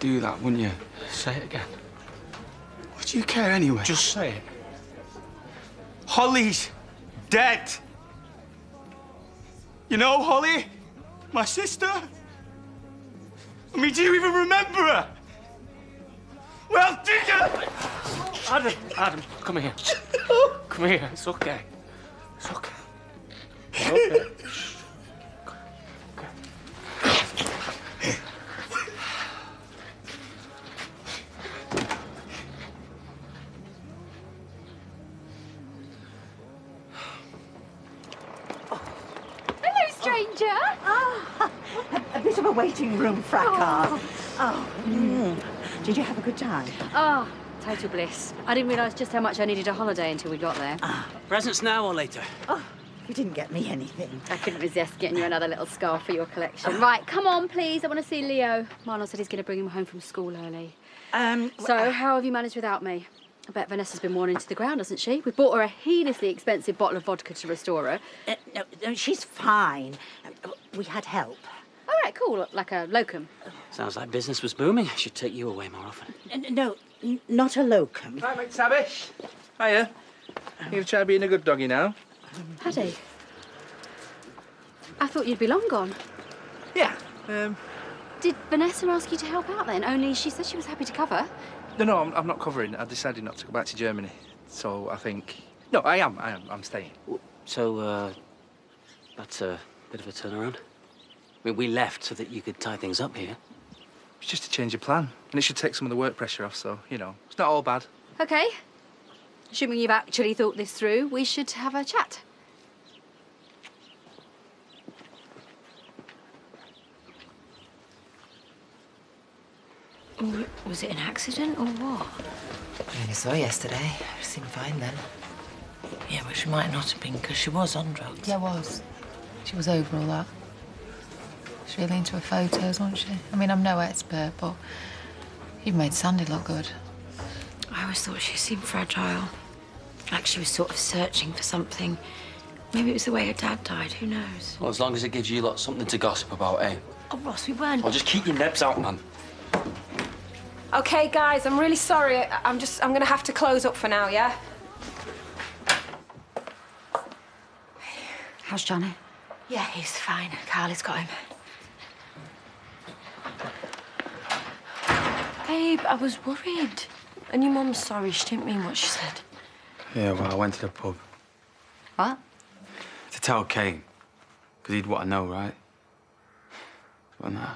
do that, wouldn't you? Say it again. Would you care anyway? Just say it. Holly's dead. You know Holly? My sister? I mean, do you even remember her? Well, do you? Adam, come here. Come here, it's okay. It's okay. It's okay. A bit of a waiting room fracas. Did you have a good time? Oh, total bliss. I didn't realise just how much I needed a holiday until we got there. Presents now or later? Oh, you didn't get me anything. I couldn't resist getting you another little scarf for your collection. Right, come on, please. I want to see Leo. Marlon said he's going to bring him home from school early. So, how have you managed without me? I bet Vanessa's been worn into the ground, hasn't she? We bought her a heinously expensive bottle of vodka to restore her. No, she's fine. We had help. All right, cool, like a locum. Sounds like business was booming. I should take you away more often. No, not a locum. Hi, mate, Tabish. Hiya. You gonna try being a good doggy now? Paddy, I thought you'd be long gone. Yeah. Did Vanessa ask you to help out then? Only she said she was happy to cover. No, I'm not covering. I decided not to go back to Germany. So I think... No, I am. I'm staying. So, that's a bit of a turnaround. I mean, we left so that you could tie things up here. It's just a change of plan. And it should take some of the work pressure off, so, you know, it's not all bad. OK. Assuming you've actually thought this through, we should have a chat. Was it an accident or what? I only saw her yesterday. She seemed fine then. Yeah, but she might not have been because she was on drugs. Yeah, was. She was over all that. She's really into her photos, wasn't she? I mean, I'm no expert, but you've made Sandy look good. I always thought she seemed fragile. Like she was sort of searching for something. Maybe it was the way her dad died, who knows? Well, as long as it gives you lot something to gossip about, eh? Oh, Ross, we weren't... Well, just keep your nebs out, man. OK, guys, I'm really sorry. I'm gonna have to close up for now, yeah? How's Johnny? Yeah, he's fine. Carly's got him. Babe, I was worried. And your mum's sorry. She didn't mean what she said. Yeah, well, I went to the pub. What? To tell Kane. Because he'd want to know, right? But nah.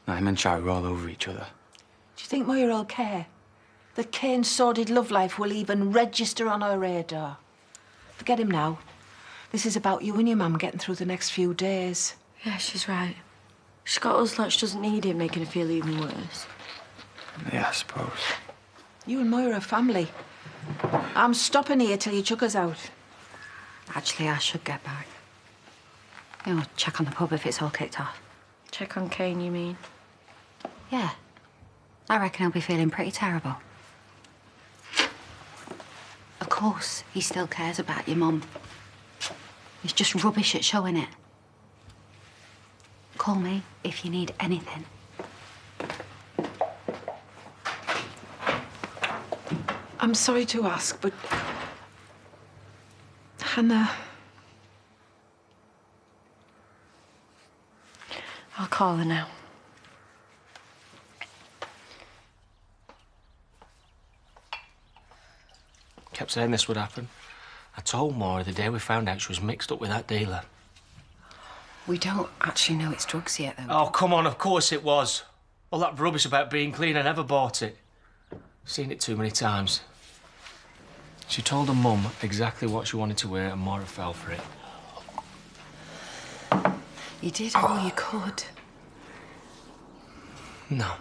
Nah, him and Charlie were all over each other. Do you think Moira will care? That Kane's sordid love life will even register on her radar? Forget him now. This is about you and your mum getting through the next few days. Yeah, she's right. She's got us like she doesn't need him, making her feel even worse. Yeah, I suppose. You and Moira are family. I'm stopping here till you chuck us out. Actually, I should get back. You know, check on the pub if it's all kicked off. Check on Kane, you mean? Yeah. I reckon he'll be feeling pretty terrible. Of course, he still cares about your mum. He's just rubbish at showing it. Call me if you need anything. I'm sorry to ask, but... Hannah... I'll call her now. Kept saying this would happen. I told Maura the day we found out she was mixed up with that dealer. We don't actually know it's drugs yet, though. Oh, come on, of course it was. All that rubbish about being clean, I never bought it. Seen it too many times. She told her mum exactly what she wanted to wear and Maura fell for it. You did all you could. No.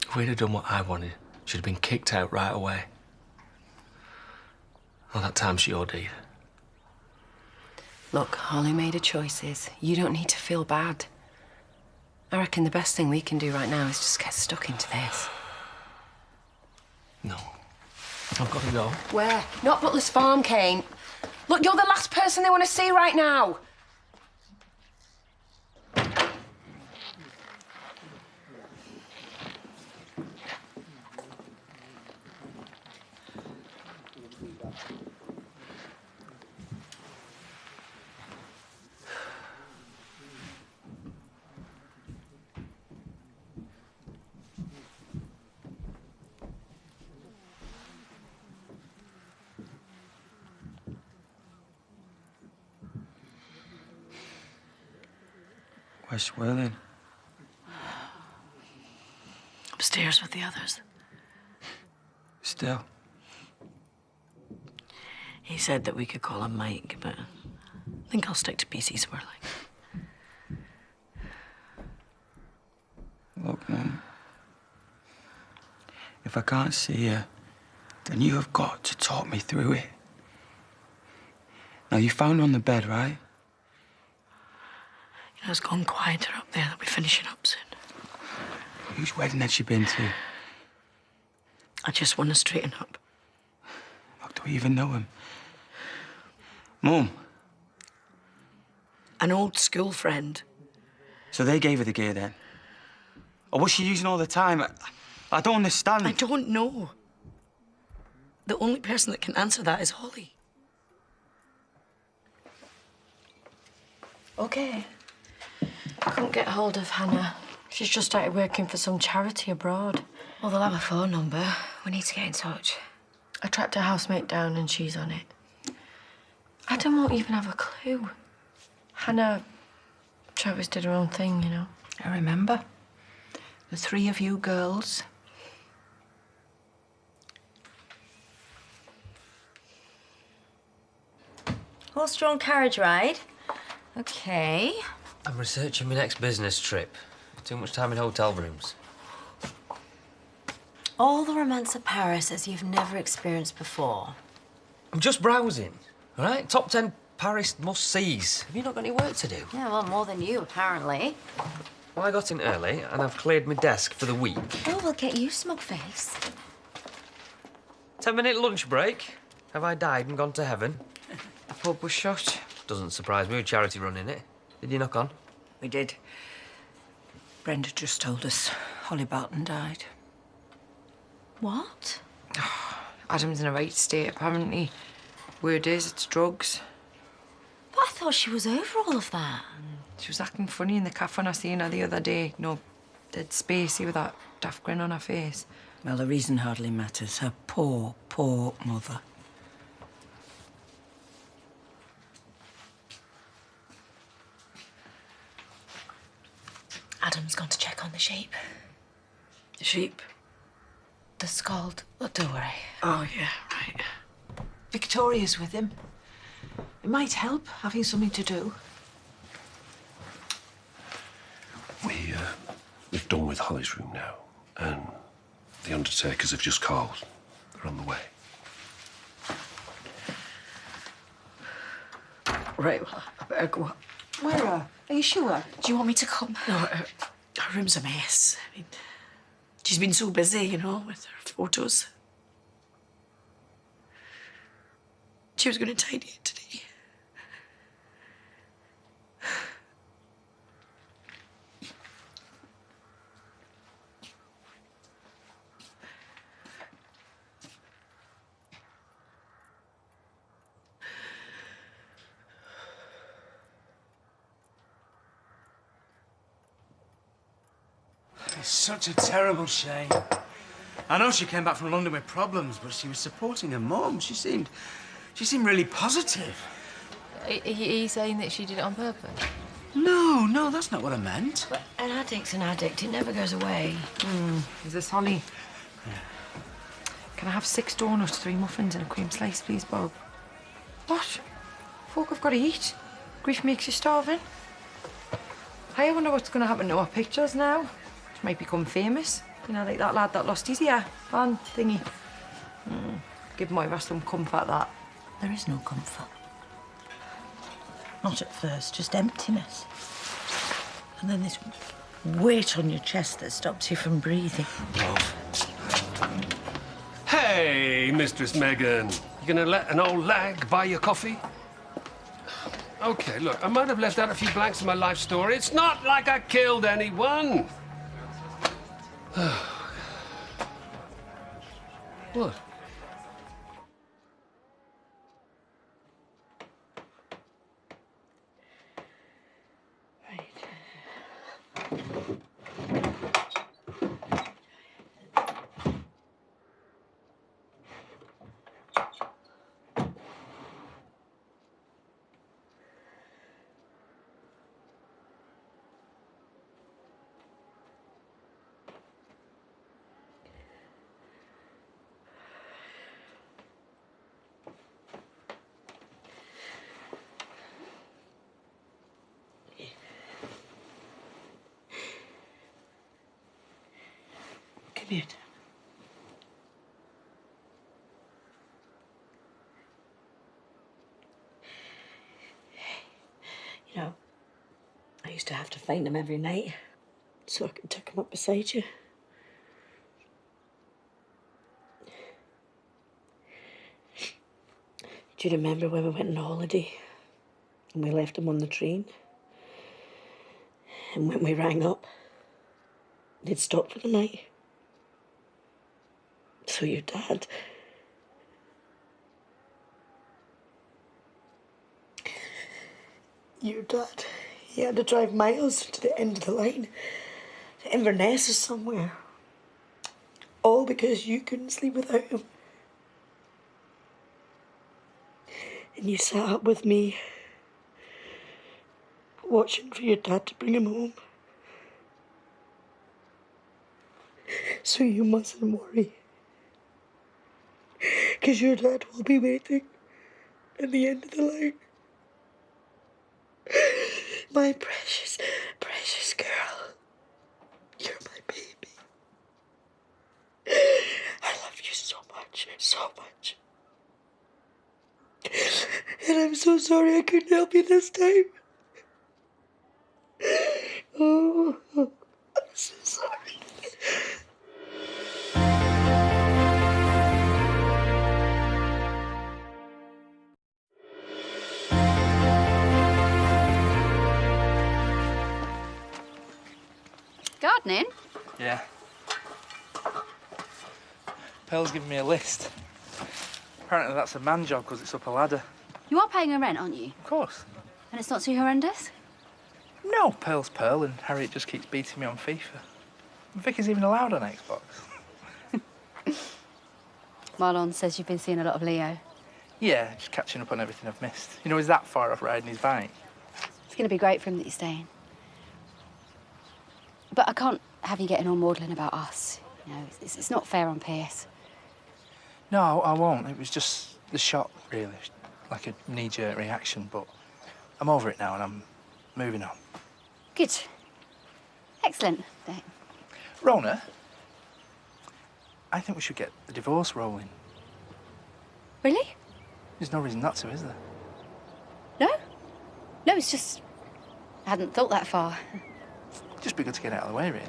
If we'd have done what I wanted, she'd have been kicked out right away. Well, that time she OD'd. Look, Holly made her choices. You don't need to feel bad. I reckon the best thing we can do right now is just get stuck into this. No. I've got to go. Where? Not Butler's Farm, Kane. Look, you're the last person they want to see right now. Where's Swirling? Upstairs with the others. Still. He said that we could call him Mike, but I think I'll stick to PC Swirling. Look, Mum. If I can't see you, then you have got to talk me through it. Now, you found her on the bed, right? You know, it's gone quieter up there. They'll be finishing up soon. Whose wedding had she been to? I just want to straighten up. Look, do we even know him? Mum. An old school friend. So they gave her the gear then? Or was she using all the time? I don't understand. I don't know. The only person that can answer that is Holly. Okay. I couldn't get hold of Hannah. She's just started working for some charity abroad. Well, they'll have a phone number. We need to get in touch. I tracked her housemate down and she's on it. Adam won't even have a clue. Hannah, she always did her own thing, you know. I remember. The three of you girls. Horse-drawn carriage ride? Okay. I'm researching my next business trip. Too much time in hotel rooms. All the romance of Paris as you've never experienced before. I'm just browsing, all right? Top 10 Paris must-sees. Have you not got any work to do? Yeah, well, more than you, apparently. Well, I got in early and I've cleared my desk for the week. Oh, we'll get you, smug face. 10-minute lunch break. Have I died and gone to heaven? The pub was shut. Doesn't surprise me with charity running it. Did you knock on? We did. Brenda just told us Holly Barton died. What? Adam's in a right state, apparently. Word is, it's drugs. But I thought she was over all of that. She was acting funny in the cafe when I seen her the other day. No, dead spacey with that daft grin on her face. Well, the reason hardly matters. Her poor, poor mother. Adam's gone to check on the sheep. The sheep. The scald. Oh, don't worry. Oh, yeah, right. Victoria's with him. It might help, having something to do. We've done with Holly's room now, and the undertakers have just called. They're on the way. Right, well, I better go up. Where are you sure? Do you want me to come? No, her room's a mess. I mean, she's been so busy, you know, with her photos. She was going to tidy it today. It's such a terrible shame. I know she came back from London with problems, but she was supporting her mum. She seemed really positive. Are you saying that she did it on purpose? No, that's not what I meant. But an addict's an addict. It never goes away. Is this Holly? Yeah. Can I have 6 donuts, 3 muffins and a cream slice, please, Bob? What? Folk have got to eat. Grief makes you starving. I wonder what's going to happen to our pictures now. She might become famous. You know, like that lad that lost his ear. Van thingy. Give Moira some comfort, that. There is no comfort. Not at first, just emptiness. And then this weight on your chest that stops you from breathing. Hey, Mistress Megan. You gonna let an old lag buy your coffee? Okay, look, I might have left out a few blanks in my life story. It's not like I killed anyone. What? Damien. You know, I used to have to feign him every night so I could tuck him up beside you. Do you remember when we went on holiday and we left him on the train? And when we rang up, they'd stopped for the night. So your dad... Your dad, he had to drive miles to the end of the line, to Inverness or somewhere. All because you couldn't sleep without him. And you sat up with me, watching for your dad to bring him home. So you mustn't worry. Because your dad will be waiting at the end of the line. My precious, precious girl. You're my baby. I love you so much, so much. And I'm so sorry I couldn't help you this time. Oh, I'm so sorry. Gardening? Yeah. Pearl's giving me a list. Apparently that's a man job because it's up a ladder. You are paying her rent, aren't you? Of course. And it's not too horrendous? No, Pearl's Pearl and Harriet just keeps beating me on FIFA. Vicky's even allowed on Xbox. Marlon says you've been seeing a lot of Leo. Yeah, just catching up on everything I've missed. You know, he's that far off riding his bike. It's going to be great for him that you're staying. But I can't have you getting all maudlin about us. You know, it's not fair on Pierce. No, I won't. It was just the shock, really. Like a knee-jerk reaction, but I'm over it now and I'm moving on. Good. Excellent. Rona, I think we should get the divorce rolling. Really? There's no reason not to, is there? No? No, it's just... I hadn't thought that far. Just be good to get out of the way, really.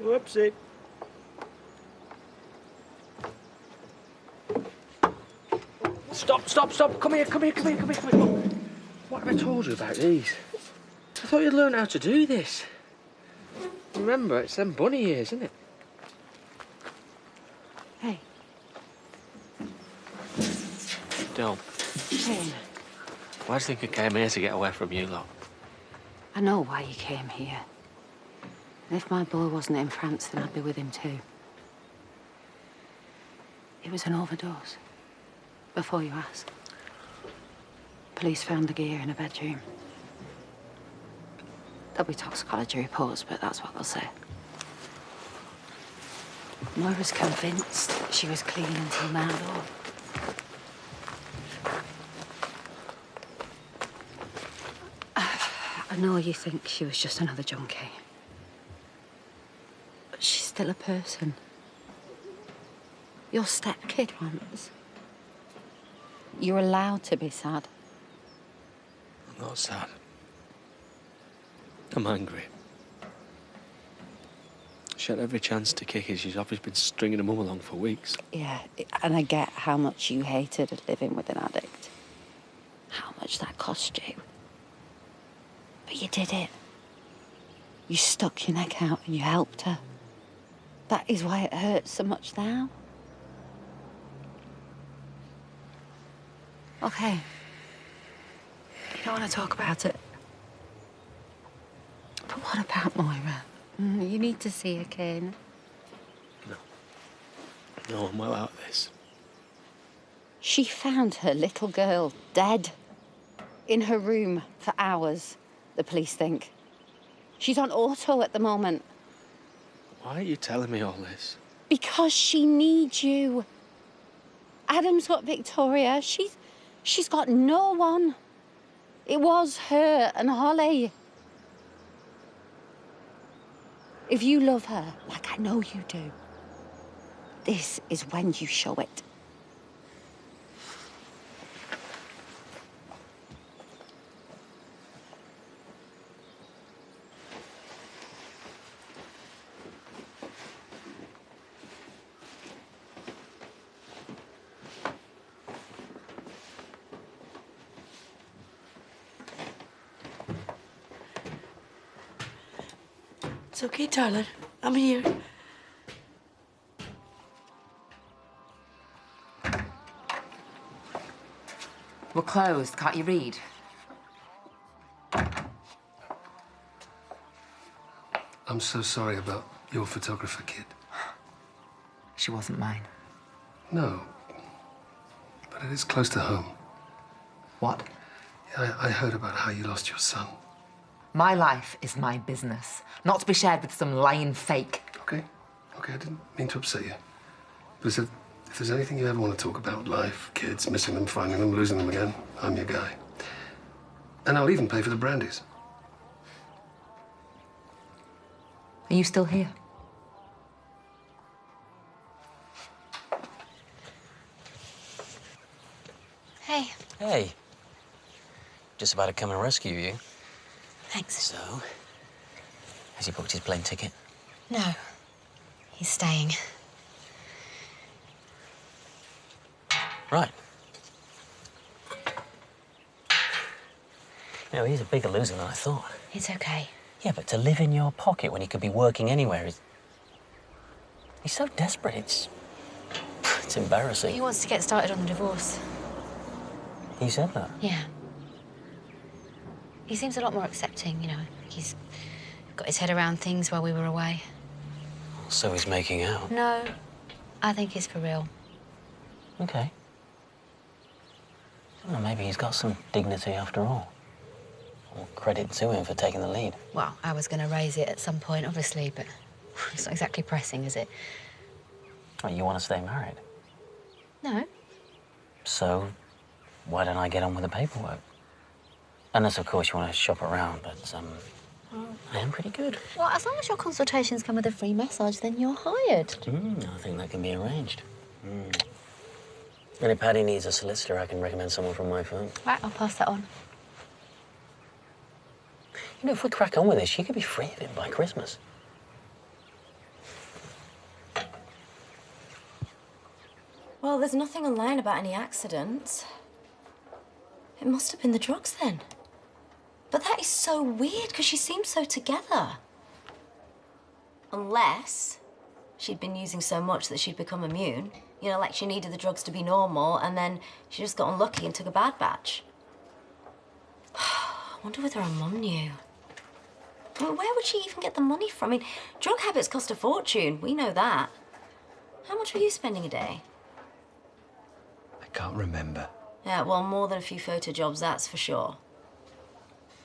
Whoopsie. Stop. Come here. What have I told you about these? I thought you'd learn how to do this. Remember, it's them bunny ears, isn't it? Hey. Don't. Hey. Why do you think I came here to get away from you lot? I know why you came here. And if my boy wasn't in France, then I'd be with him too. It was an overdose. Before you ask. Police found the gear in a bedroom. There'll be toxicology reports, but that's what they'll say. Moira's convinced she was clean until now, though. I know you think she was just another junkie. But she's still a person. Your stepkid once. You're allowed to be sad. I'm not sad. I'm angry. She had every chance to kick it. She's obviously been stringing her mum along for weeks. Yeah, and I get how much you hated living with an addict. How much that cost you. But you did it. You stuck your neck out and you helped her. That is why it hurts so much now. Okay. You don't want to talk about it. But what about Moira? You need to see her, Kane. No, I'm well out of this. She found her little girl dead in her room for hours, the police think. She's on auto at the moment. Why are you telling me all this? Because she needs you. Adam's got Victoria. She's got no one. It was her and Holly. If you love her, like I know you do, this is when you show it. It's okay, darling. I'm here. We're closed. Can't you read? I'm so sorry about your photographer, kid. She wasn't mine. No, but it is close to home. What? Yeah, I heard about how you lost your son. My life is my business, not to be shared with some lying fake. Okay, I didn't mean to upset you. But if there's anything you ever want to talk about, life, kids, missing them, finding them, losing them again, I'm your guy. And I'll even pay for the brandies. Are you still here? Hey. Hey. Just about to come and rescue you. Thanks. So, has he booked his plane ticket? No. He's staying. Right. You know, he's a bigger loser than I thought. It's okay. Yeah, but to live in your pocket when he could be working anywhere is... He's so desperate, it's embarrassing. He wants to get started on the divorce. He said that? Yeah. He seems a lot more accepting, you know. He's got his head around things while we were away. So he's making out? No, I think he's for real. Okay. Well, maybe he's got some dignity after all. Well, credit to him for taking the lead. Well, I was going to raise it at some point, obviously, but it's not exactly pressing, is it? Well, you want to stay married? No. So, why don't I get on with the paperwork? Unless, of course, you want to shop around, but, I am pretty good. Well, as long as your consultations come with a free massage, then you're hired. I think that can be arranged. And if Paddy needs a solicitor, I can recommend someone from my firm. Right, I'll pass that on. You know, if we crack on with this, she could be free of him by Christmas. Well, there's nothing online about any accidents. It must have been the drugs, then. But that is so weird, because she seems so together. Unless she'd been using so much that she'd become immune. You know, like she needed the drugs to be normal, and then she just got unlucky and took a bad batch. I wonder whether her mum knew. I mean, where would she even get the money from? I mean, drug habits cost a fortune. We know that. How much were you spending a day? I can't remember. Yeah, well, more than a few photo jobs, that's for sure.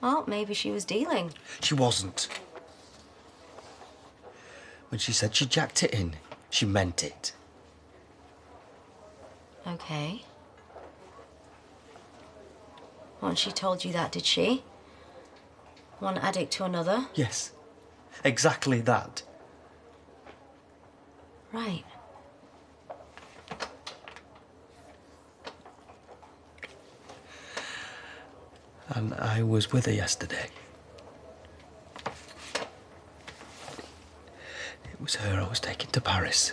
Well, maybe she was dealing. She wasn't. When she said she jacked it in, she meant it. Okay. Once she told you that, did she? One addict to another? Yes, exactly that. Right. And I was with her yesterday. It was her I was taking to Paris.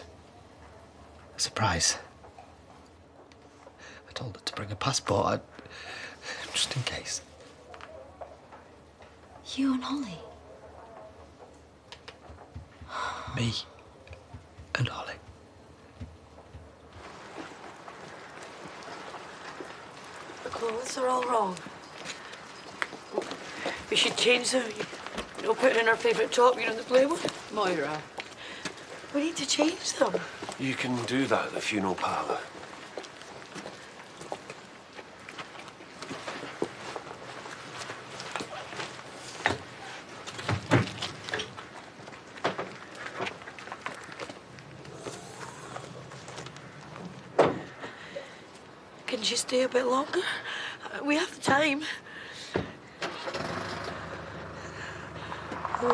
A surprise. I told her to bring a passport, just in case. You and Holly? Me and Holly. The clothes are all wrong. We should change them. You know, put in our favourite top, you know, the blue one. Moira. We need to change them. You can do that at the funeral parlour. you stay a bit longer? We have the time. No,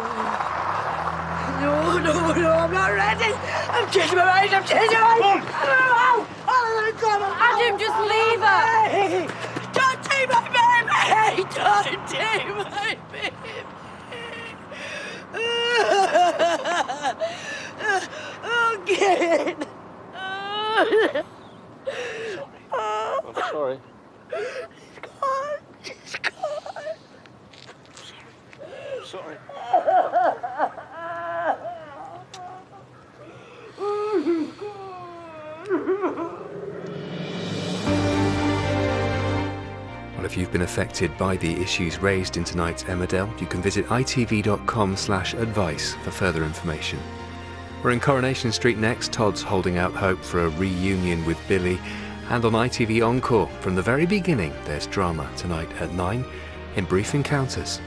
I'm not ready. I'm changing my mind. Adam, just leave her. Don't take my baby. Don't take my baby. Oh, kid. I'm sorry. He's gone. He's gone. I'm sorry. Well, if you've been affected by the issues raised in tonight's Emmerdale, you can visit itv.com/advice for further information. We're in Coronation Street next. Todd's holding out hope for a reunion with Billy. And on ITV Encore, from the very beginning, there's drama tonight at 9 in Brief Encounters.